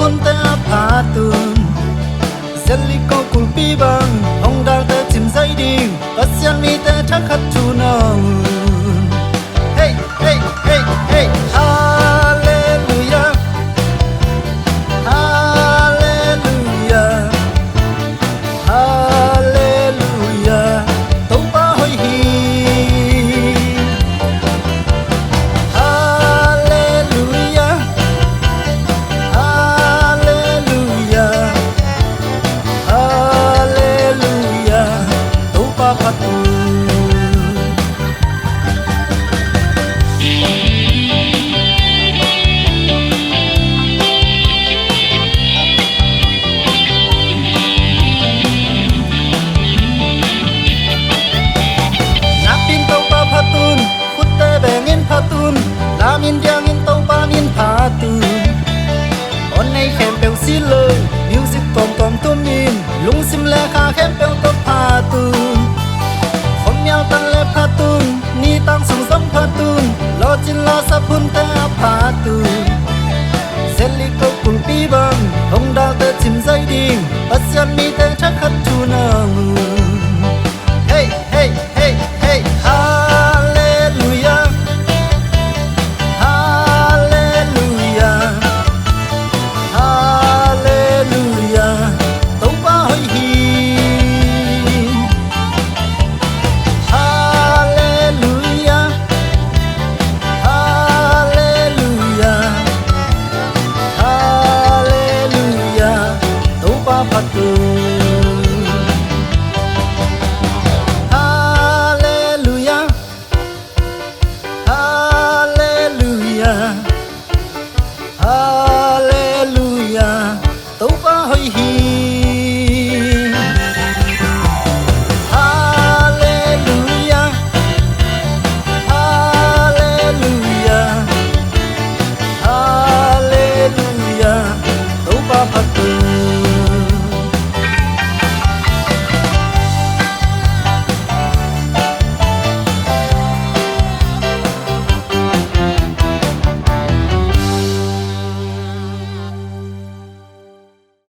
phun te phá tường dân li cô cùng pi bằng ông đang te chìm dây đình ở xiên mi te chắc khát chu nòng hey hey hey hey hallelujah hallelujah hallelujah tâu ba hoi hi hallelujah hallelujah hallelujah tâu ba phật min giang in tàu ba min phá từ on nay khem bèo xí lơ music tom tôm min lung sim lẹ kha khem bèo tàu phá từ không nhau tan lẹ phá từ ni tăng sung sắm phá từ lo chín lo sa phun te phá từ zelly câu cùng pi bằng ông đào te chìm dây đình bắt xiên mi te chắc khát chu nang hey hey hey hey hallelujah hallelujah hallelujah hallelujah tâu ba hoi hi hallelujah hallelujah hallelujah tâu ba phật